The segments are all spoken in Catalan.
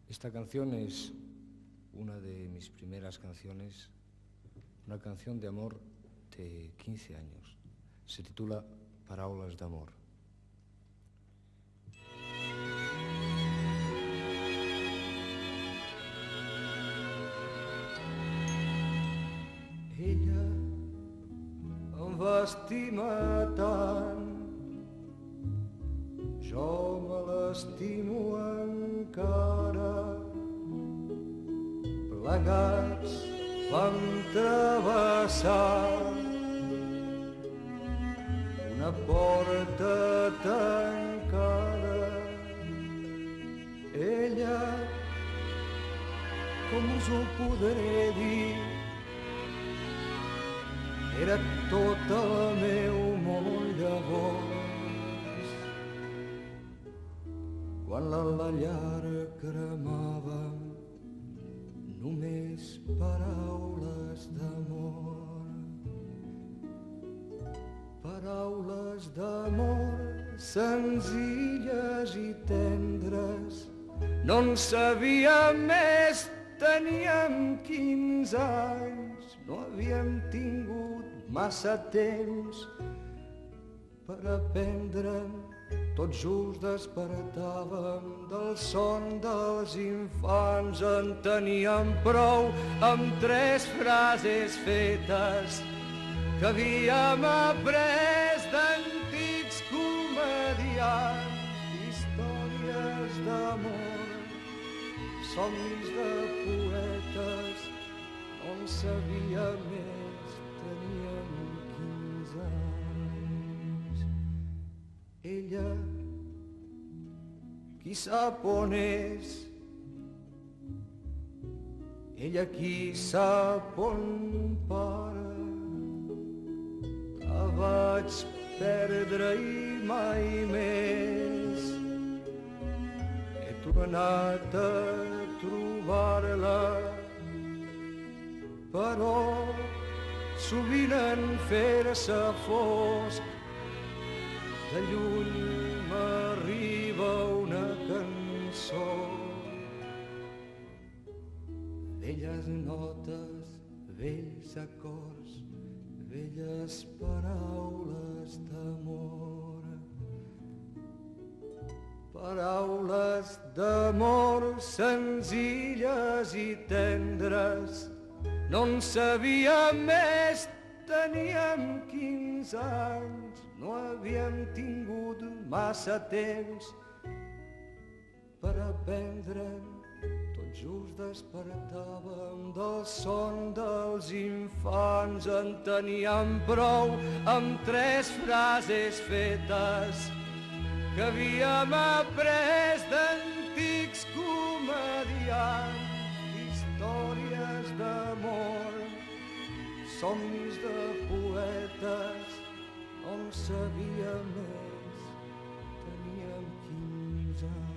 Esta canción es una de mis primeras canciones, una canción de amor de 15 años. Se titula Paraules d'amor. Ella em va estimar tant, jo me l'estimo encara. Plegats vam travessar una porta tancada. Ella, com us ho podré dir, era tot el meu món llavors. Quan la llar cremava, només paraules d'amor. Paraules d'amor senzilles i tendres. No en sabíem més, teníem 15 anys. No havíem tingut massa temps per aprendre'n. Tot just despertàvem del son dels infants. En teníem prou amb 3 frases fetes que havíem après d'antics comediants. Històries d'amor, somnis de poetes. No en sabia més, teníem 15 anys. Ella, qui sap on és? Ella, qui sap on para? La vaig perdre i mai més he tornat a trobar-la. Però sovint en fer-se fosc, de lluny m'arriba una cançó. Velles notes, vells acords, velles paraules d'amor. Paraules d'amor senzilles i tendres. No en sabíem més, teníem 15 anys. No havíem tingut massa temps per aprendre'n. Tot just despertàvem del son dels infants. En teníem prou amb 3 frases fetes que havíem après d'antics comediants. Històries d'amor, somnis de poetes. No en sabia més, teníem 15 anys.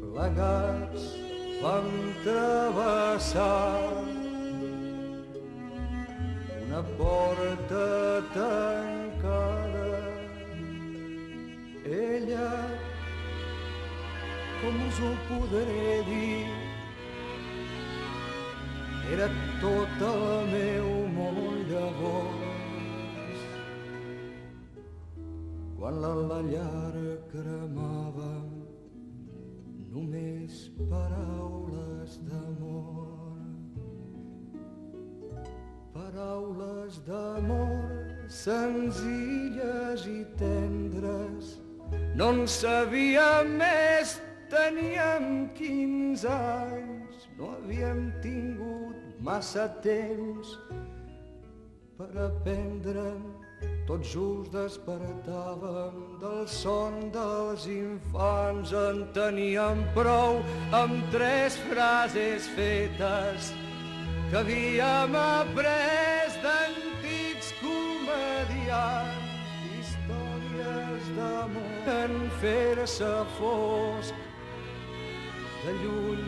Plegats vam travessar una porta tancada. Ella, com us ho podré dir, era tot el meu món llavors. Quan la llar cremava, només paraules d'amor. Paraules d'amor senzilles i tendres. No en sabíem més, teníem 15 anys. No havíem tingut massa temps per aprendre'n. Tot just despertàvem del son dels infants. En teníem prou amb 3 frases fetes que havíem après d'antics comediants. Històries d'amor en fer-se fosc, de lluny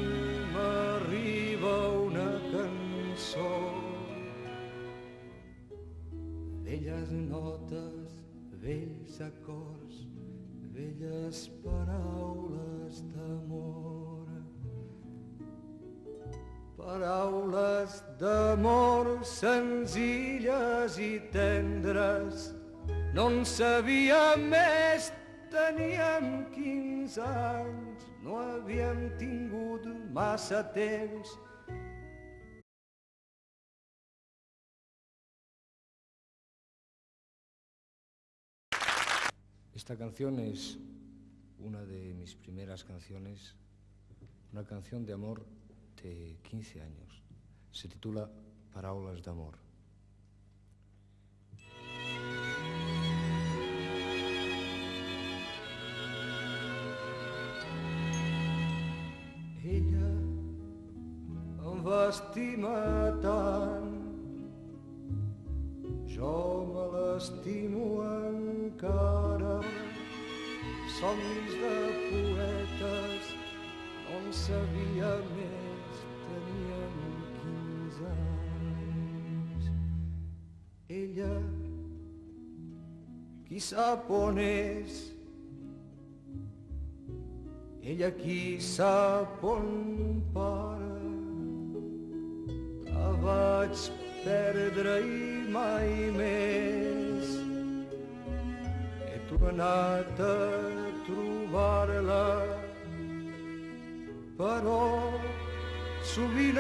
m'arriba una cançó. sol. Velles notes, vells acords, velles paraules d'amor. Paraules d'amor senzilles i tendres, no en sabíem més, teníem 15 anys, no havíem tingut massa temps. Esta canción es una de mis primeras canciones, una canción de amor de 15 años. Se titula Paraules d'amor. Ella em va estimar tant, jo me l'estimo encara. Somnis de poetes, no en sabia més, teníem 15 anys. Ella, qui sap on és, ella qui sap on para, la vaig perdre i mai més he tornat a trobar-la, però sovint